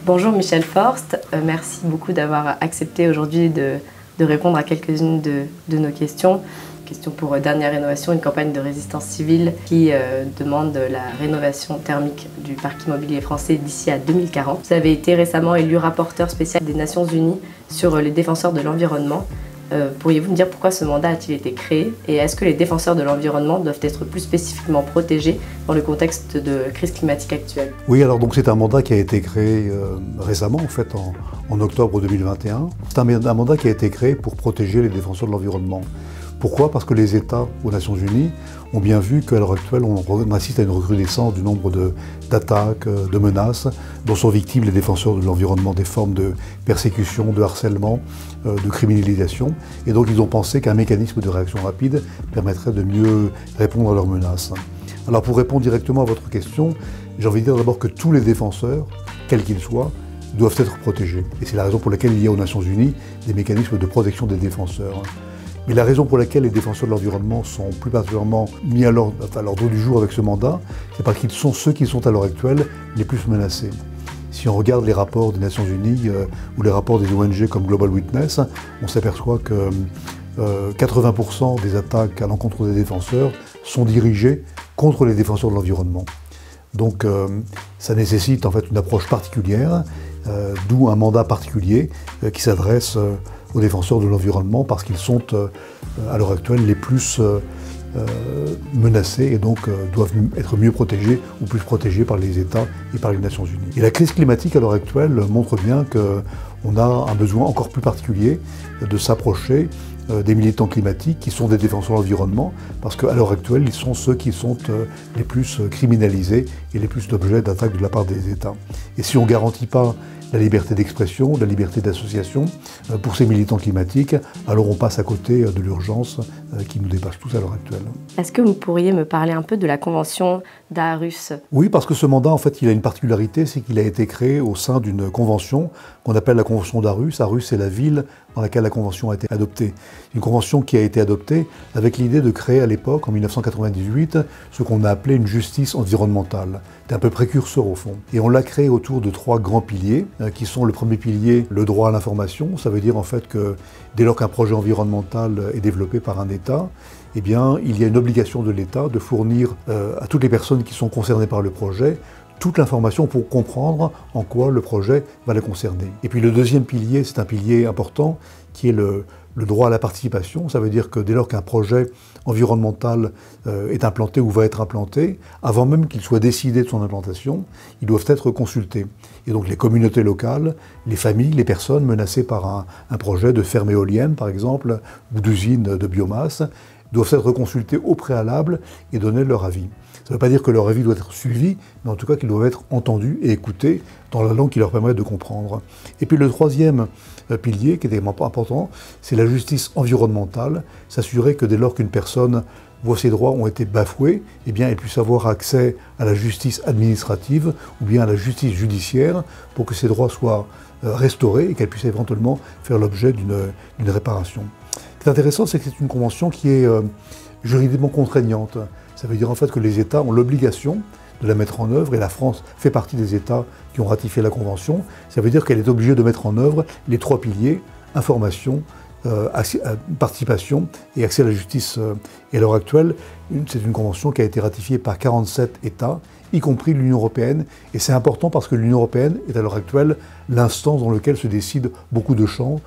Bonjour Michel Forst, merci beaucoup d'avoir accepté aujourd'hui de répondre à quelques-unes de nos questions. Question pour Dernière Rénovation, une campagne de résistance civile qui demande la rénovation thermique du parc immobilier français d'ici à 2040. Vous avez été récemment élu rapporteur spécial des Nations Unies sur les défenseurs de l'environnement. Pourriez-vous me dire pourquoi ce mandat a-t-il été créé et est-ce que les défenseurs de l'environnement doivent être plus spécifiquement protégés dans le contexte de crise climatique actuelle? Oui, alors donc c'est un mandat qui a été créé récemment, en fait, en octobre 2021. C'est un mandat qui a été créé pour protéger les défenseurs de l'environnement. Pourquoi? Parce que les États aux Nations Unies ont bien vu qu'à l'heure actuelle, on assiste à une recrudescence du nombre d'attaques, de menaces dont sont victimes les défenseurs de l'environnement, des formes de persécution, de harcèlement, de criminalisation. Et donc ils ont pensé qu'un mécanisme de réaction rapide permettrait de mieux répondre à leurs menaces. Alors pour répondre directement à votre question, j'ai envie de dire d'abord que tous les défenseurs, quels qu'ils soient, doivent être protégés. Et c'est la raison pour laquelle il y a aux Nations Unies des mécanismes de protection des défenseurs. Mais la raison pour laquelle les défenseurs de l'environnement sont plus particulièrement mis à l'ordre du jour avec ce mandat, c'est parce qu'ils sont ceux qui sont à l'heure actuelle les plus menacés. Si on regarde les rapports des Nations Unies ou les rapports des ONG comme Global Witness, on s'aperçoit que 80% des attaques à l'encontre des défenseurs sont dirigées contre les défenseurs de l'environnement. Donc ça nécessite en fait une approche particulière, d'où un mandat particulier qui s'adresse aux défenseurs de l'environnement parce qu'ils sont à l'heure actuelle les plus menacés et donc doivent être mieux protégés ou plus protégés par les États et par les Nations Unies. Et la crise climatique à l'heure actuelle montre bien qu'on a un besoin encore plus particulier de s'approcher des militants climatiques qui sont des défenseurs de l'environnement parce qu'à l'heure actuelle, ils sont ceux qui sont les plus criminalisés et les plus d'objets d'attaque de la part des États. Et si on ne garantit pas la liberté d'expression, la liberté d'association pour ces militants climatiques, alors on passe à côté de l'urgence qui nous dépasse tous à l'heure actuelle. Est-ce que vous pourriez me parler un peu de la convention d'Aarhus? Oui, parce que ce mandat, en fait, il a une particularité, c'est qu'il a été créé au sein d'une convention qu'on appelle la convention d'Aarhus. Aarhus, c'est la ville dans laquelle la convention a été adoptée. Une convention qui a été adoptée avec l'idée de créer à l'époque, en 1998, ce qu'on a appelé une justice environnementale. C'était un peu précurseur au fond. Et on l'a créé autour de trois grands piliers, qui sont le premier pilier, le droit à l'information. Ça veut dire en fait que dès lors qu'un projet environnemental est développé par un État, eh bien, il y a une obligation de l'État de fournir à toutes les personnes qui sont concernées par le projet toute l'information pour comprendre en quoi le projet va les concerner. Et puis le deuxième pilier, c'est un pilier important, qui est le droit à la participation. Ça veut dire que dès lors qu'un projet environnemental est implanté ou va être implanté, avant même qu'il soit décidé de son implantation, ils doivent être consultés. Et donc les communautés locales, les familles, les personnes menacées par un projet de ferme éolienne, par exemple, ou d'usine de biomasse, doivent être consultés au préalable et donner leur avis. Ça ne veut pas dire que leur avis doit être suivi, mais en tout cas qu'ils doivent être entendus et écoutés dans la langue qui leur permet de comprendre. Et puis le troisième pilier, qui est extrêmement important, c'est la justice environnementale, s'assurer que dès lors qu'une personne voit ses droits ont été bafoués, eh bien, elle puisse avoir accès à la justice administrative ou bien à la justice judiciaire pour que ses droits soient restaurés et qu'elle puisse éventuellement faire l'objet d'une réparation. Ce qui est intéressant, c'est que c'est une convention qui est juridiquement contraignante. Ça veut dire en fait que les États ont l'obligation de la mettre en œuvre, et la France fait partie des États qui ont ratifié la Convention. Ça veut dire qu'elle est obligée de mettre en œuvre les trois piliers, information, participation et accès à la justice. Et à l'heure actuelle, c'est une convention qui a été ratifiée par 47 États, y compris l'Union européenne. Et c'est important parce que l'Union européenne est à l'heure actuelle l'instance dans laquelle se décident beaucoup de choses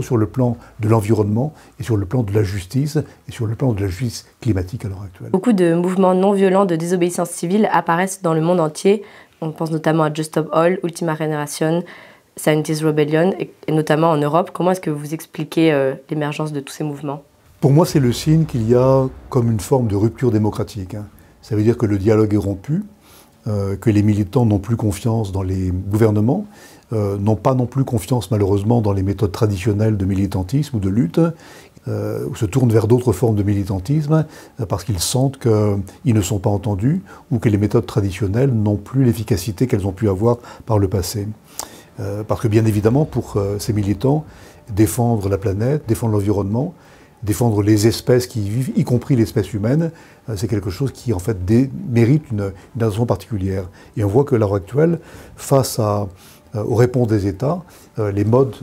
sur le plan de l'environnement et sur le plan de la justice et sur le plan de la justice climatique à l'heure actuelle. Beaucoup de mouvements non violents de désobéissance civile apparaissent dans le monde entier. On pense notamment à Just Stop Oil, Ultima Generation, Scientist Rebellion, et notamment en Europe. Comment est-ce que vous expliquez l'émergence de tous ces mouvements? Pour moi, c'est le signe qu'il y a comme une forme de rupture démocratique. Ça veut dire que le dialogue est rompu, que les militants n'ont plus confiance dans les gouvernements, n'ont pas non plus confiance malheureusement dans les méthodes traditionnelles de militantisme ou de lutte, ou se tournent vers d'autres formes de militantisme parce qu'ils sentent qu'ils ne sont pas entendus ou que les méthodes traditionnelles n'ont plus l'efficacité qu'elles ont pu avoir par le passé. Parce que bien évidemment, pour ces militants, défendre la planète, défendre l'environnement, défendre les espèces qui y vivent, y compris l'espèce humaine, c'est quelque chose qui en fait mérite une attention particulière. Et on voit que à l'heure actuelle, face à aux réponses des États. Les modes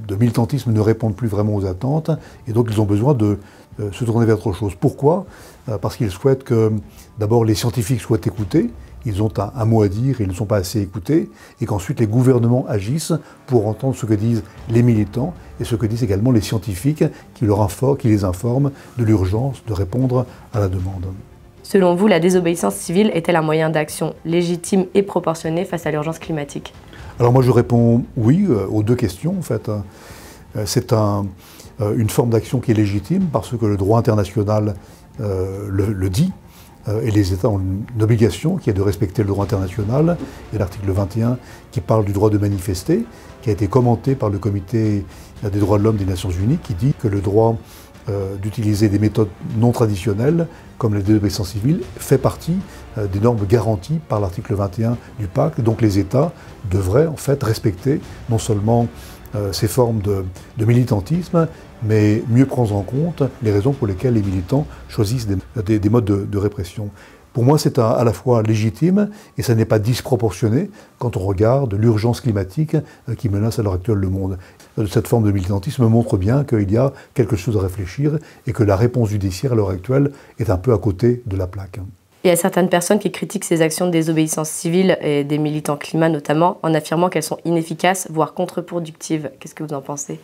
de militantisme ne répondent plus vraiment aux attentes et donc ils ont besoin de se tourner vers autre chose. Pourquoi ? Parce qu'ils souhaitent que d'abord les scientifiques soient écoutés. Ils ont un mot à dire et ils ne sont pas assez écoutés, et qu'ensuite les gouvernements agissent pour entendre ce que disent les militants et ce que disent également les scientifiques qui les informent de l'urgence de répondre à la demande. Selon vous, la désobéissance civile est-elle un moyen d'action légitime et proportionné face à l'urgence climatique ? Alors moi je réponds oui aux deux questions en fait. C'est une forme d'action qui est légitime parce que le droit international le dit. Et les États ont une obligation qui est de respecter le droit international. Il y a l'article 21 qui parle du droit de manifester, qui a été commenté par le Comité des droits de l'homme des Nations Unies, qui dit que le droit d'utiliser des méthodes non traditionnelles, comme la désobéissance civile, fait partie des normes garanties par l'article 21 du pacte. Donc les États devraient en fait respecter non seulement ces formes de militantisme, mais mieux prendre en compte les raisons pour lesquelles les militants choisissent des modes de répression. Pour moi, c'est à la fois légitime et ça n'est pas disproportionné quand on regarde l'urgence climatique qui menace à l'heure actuelle le monde. Cette forme de militantisme montre bien qu'il y a quelque chose à réfléchir et que la réponse judiciaire à l'heure actuelle est un peu à côté de la plaque. Il y a certaines personnes qui critiquent ces actions de désobéissance civile et des militants climat notamment, en affirmant qu'elles sont inefficaces, voire contre-productives. Qu'est-ce que vous en pensez ?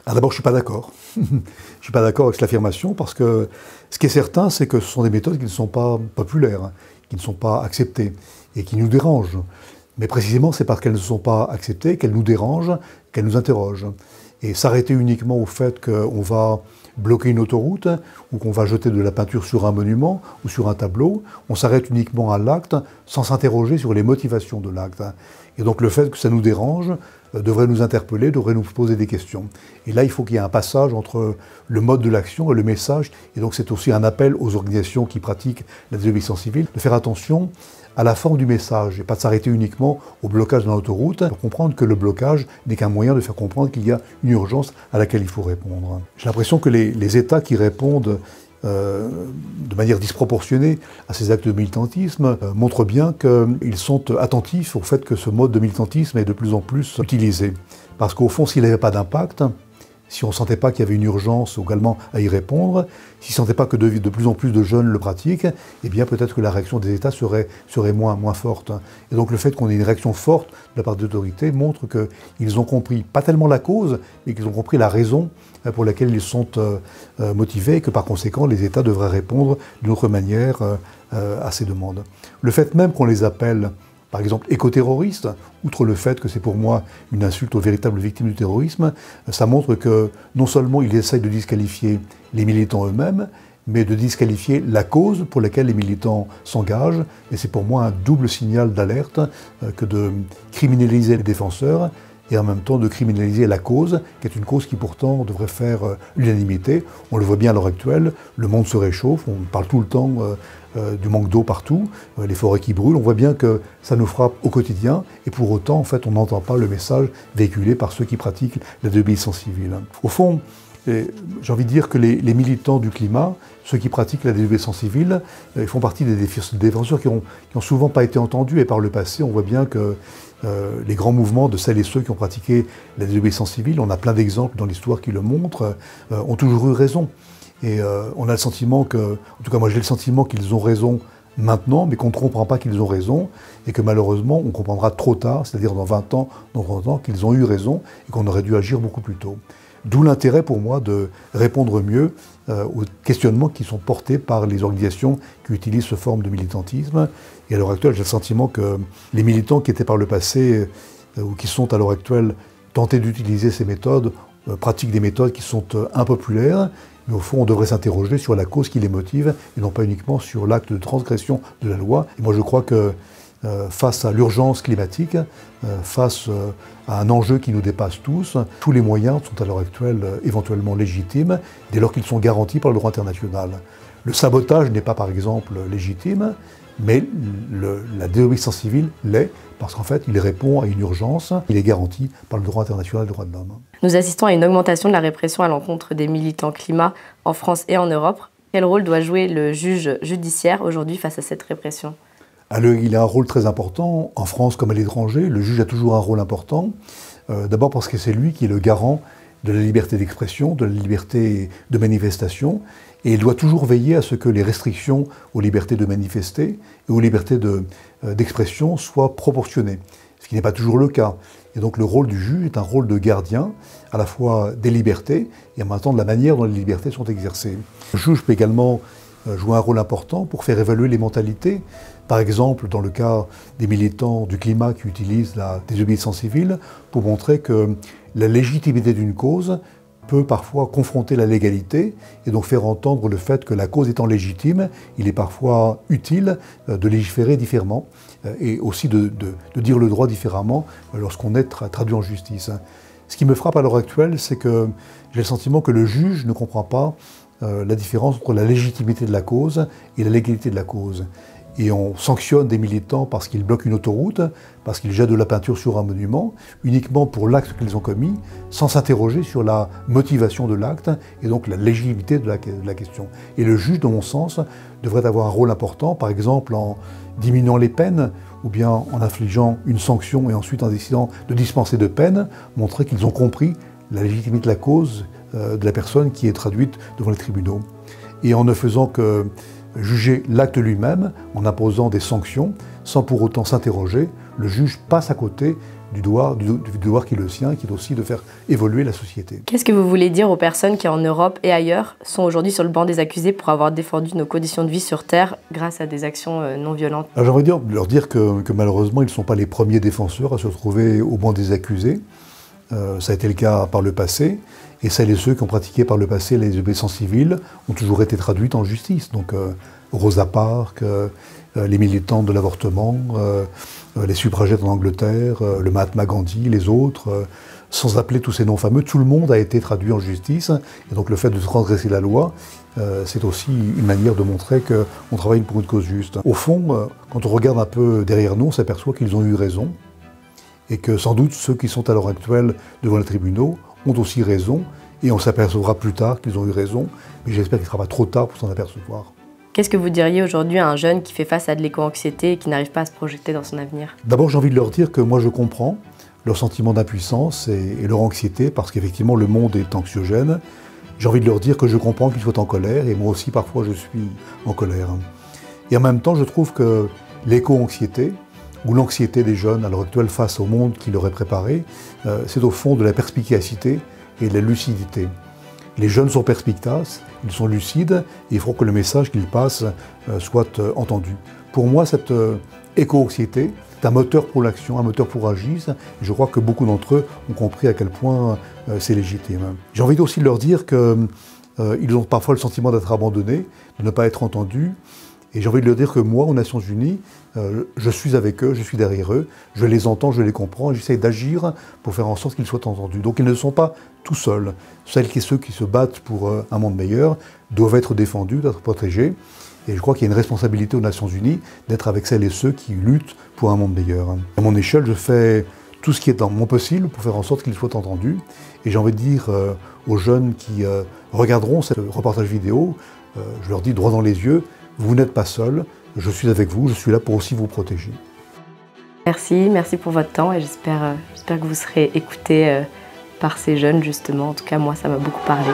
D'abord, je ne suis pas d'accord. Je ne suis pas d'accord avec cette affirmation parce que ce qui est certain, c'est que ce sont des méthodes qui ne sont pas populaires, qui ne sont pas acceptées et qui nous dérangent. Mais précisément, c'est parce qu'elles ne sont pas acceptées qu'elles nous dérangent, qu'elles nous interrogent. Et s'arrêter uniquement au fait qu'on va bloquer une autoroute ou qu'on va jeter de la peinture sur un monument ou sur un tableau, on s'arrête uniquement à l'acte sans s'interroger sur les motivations de l'acte. Et donc le fait que ça nous dérange devrait nous interpeller, devrait nous poser des questions. Et là, il faut qu'il y ait un passage entre le mode de l'action et le message. Et donc c'est aussi un appel aux organisations qui pratiquent la désobéissance civile de faire attention à la forme du message et pas de s'arrêter uniquement au blocage dans l'autoroute pour comprendre que le blocage n'est qu'un moyen de faire comprendre qu'il y a une urgence à laquelle il faut répondre. J'ai l'impression que les États qui répondent de manière disproportionnée à ces actes de militantisme montrent bien qu'ils sont attentifs au fait que ce mode de militantisme est de plus en plus utilisé. Parce qu'au fond, s'il n'avait pas d'impact, si on ne sentait pas qu'il y avait une urgence également à y répondre, si on ne sentait pas que de plus en plus de jeunes le pratiquent, eh bien peut-être que la réaction des États serait moins forte. Et donc le fait qu'on ait une réaction forte de la part des autorités montre qu'ils ont compris, pas tellement la cause, mais qu'ils ont compris la raison pour laquelle ils sont motivés et que par conséquent les États devraient répondre d'une autre manière à ces demandes. Le fait même qu'on les appelle par exemple écoterroristes, outre le fait que c'est pour moi une insulte aux véritables victimes du terrorisme, ça montre que non seulement ils essayent de disqualifier les militants eux-mêmes, mais de disqualifier la cause pour laquelle les militants s'engagent. Et c'est pour moi un double signal d'alerte que de criminaliser les défenseurs et en même temps de criminaliser la cause, qui est une cause qui pourtant devrait faire l'unanimité. On le voit bien à l'heure actuelle, le monde se réchauffe, on parle tout le temps du manque d'eau partout, les forêts qui brûlent, on voit bien que ça nous frappe au quotidien, et pour autant, en fait, on n'entend pas le message véhiculé par ceux qui pratiquent la désobéissance civile. Au fond, j'ai envie de dire que les militants du climat, ceux qui pratiquent la désobéissance civile, ils font partie des défenseurs qui ont souvent pas été entendus, et par le passé, on voit bien que les grands mouvements de celles et ceux qui ont pratiqué la désobéissance civile, on a plein d'exemples dans l'histoire qui le montrent, ont toujours eu raison. Et on a le sentiment en tout cas moi j'ai le sentiment qu'ils ont raison maintenant, mais qu'on ne comprend pas qu'ils ont raison, et que malheureusement on comprendra trop tard, c'est-à-dire dans 20 ans, dans 30 ans, qu'ils ont eu raison, et qu'on aurait dû agir beaucoup plus tôt. D'où l'intérêt pour moi de répondre mieux aux questionnements qui sont portés par les organisations qui utilisent ce forme de militantisme. Et à l'heure actuelle, j'ai le sentiment que les militants qui étaient par le passé, ou qui sont à l'heure actuelle tentés d'utiliser ces méthodes, pratiquent des méthodes qui sont impopulaires, mais au fond, on devrait s'interroger sur la cause qui les motive, et non pas uniquement sur l'acte de transgression de la loi. Et moi, je crois que face à l'urgence climatique, face à un enjeu qui nous dépasse tous les moyens sont à l'heure actuelle éventuellement légitimes, dès lors qu'ils sont garantis par le droit international. Le sabotage n'est pas, par exemple, légitime, mais la désobéissance civile l'est, parce qu'en fait, il répond à une urgence, il est garanti par le droit international des droits de l'homme. Nous assistons à une augmentation de la répression à l'encontre des militants climat en France et en Europe. Quel rôle doit jouer le juge judiciaire aujourd'hui face à cette répression ? Alors, il a un rôle très important, en France comme à l'étranger. Le juge a toujours un rôle important, d'abord parce que c'est lui qui est le garant de la liberté d'expression, de la liberté de manifestation, et il doit toujours veiller à ce que les restrictions aux libertés de manifester et aux libertés d'expression soient proportionnées, ce qui n'est pas toujours le cas. Et donc le rôle du juge est un rôle de gardien, à la fois des libertés et en même temps de la manière dont les libertés sont exercées. Le juge peut également jouer un rôle important pour faire évaluer les mentalités. Par exemple, dans le cas des militants du climat qui utilisent la désobéissance civile, pour montrer que la légitimité d'une cause peut parfois confronter la légalité et donc faire entendre le fait que la cause étant légitime, il est parfois utile de légiférer différemment et aussi de dire le droit différemment lorsqu'on est traduit en justice. Ce qui me frappe à l'heure actuelle, c'est que j'ai le sentiment que le juge ne comprend pas la différence entre la légitimité de la cause et la légalité de la cause. Et on sanctionne des militants parce qu'ils bloquent une autoroute, parce qu'ils jettent de la peinture sur un monument, uniquement pour l'acte qu'ils ont commis, sans s'interroger sur la motivation de l'acte et donc la légitimité de la question. Et le juge, dans mon sens, devrait avoir un rôle important, par exemple en diminuant les peines, ou bien en infligeant une sanction et ensuite en décidant de dispenser de peine, montrer qu'ils ont compris la légitimité de la cause de la personne qui est traduite devant les tribunaux. Et en ne faisant que juger l'acte lui-même, en imposant des sanctions, sans pour autant s'interroger, le juge passe à côté du devoir qui est le sien, qui est aussi de faire évoluer la société. Qu'est-ce que vous voulez dire aux personnes qui, en Europe et ailleurs, sont aujourd'hui sur le banc des accusés pour avoir défendu nos conditions de vie sur Terre grâce à des actions non violentes? J'ai envie de leur dire que malheureusement, ils ne sont pas les premiers défenseurs à se retrouver au banc des accusés. Ça a été le cas par le passé, et celles et ceux qui ont pratiqué par le passé les désobéissances civiles ont toujours été traduites en justice. Donc Rosa Parks, les militants de l'avortement, les suffragettes en Angleterre, le Mahatma Gandhi, les autres, sans appeler tous ces noms fameux, tout le monde a été traduit en justice. Et donc le fait de transgresser la loi, c'est aussi une manière de montrer qu'on travaille pour une cause juste. Au fond, quand on regarde un peu derrière nous, on s'aperçoit qu'ils ont eu raison, et que sans doute ceux qui sont à l'heure actuelle devant les tribunaux ont aussi raison, et on s'apercevra plus tard qu'ils ont eu raison, mais j'espère qu'il ne sera pas trop tard pour s'en apercevoir. Qu'est-ce que vous diriez aujourd'hui à un jeune qui fait face à de l'éco-anxiété et qui n'arrive pas à se projeter dans son avenir? D'abord, j'ai envie de leur dire que moi je comprends leur sentiment d'impuissance et leur anxiété, parce qu'effectivement le monde est anxiogène. J'ai envie de leur dire que je comprends qu'ils soient en colère, et moi aussi parfois je suis en colère. Et en même temps, je trouve que l'éco-anxiété, ou l'anxiété des jeunes à l'heure actuelle face au monde qui leur est préparé, c'est au fond de la perspicacité et de la lucidité. Les jeunes sont perspicaces, ils sont lucides, et il faut que le message qu'ils passent soit entendu. Pour moi, cette éco-anxiété est un moteur pour l'action, un moteur pour agir, et je crois que beaucoup d'entre eux ont compris à quel point c'est légitime. J'ai envie aussi de leur dire qu'ils ont parfois le sentiment d'être abandonnés, de ne pas être entendus, et j'ai envie de leur dire que moi, aux Nations Unies, je suis avec eux, je suis derrière eux, je les entends, je les comprends, et j'essaie d'agir pour faire en sorte qu'ils soient entendus. Donc ils ne sont pas tout seuls. Celles et ceux qui se battent pour un monde meilleur doivent être défendus, d'être protégés. Et je crois qu'il y a une responsabilité aux Nations Unies d'être avec celles et ceux qui luttent pour un monde meilleur. À mon échelle, je fais tout ce qui est dans mon possible pour faire en sorte qu'ils soient entendus. Et j'ai envie de dire aux jeunes qui regarderont ce reportage vidéo, je leur dis droit dans les yeux, vous n'êtes pas seuls, je suis avec vous, je suis là pour aussi vous protéger. Merci pour votre temps, et j'espère que vous serez écoutés par ces jeunes justement. En tout cas, moi, ça m'a beaucoup parlé.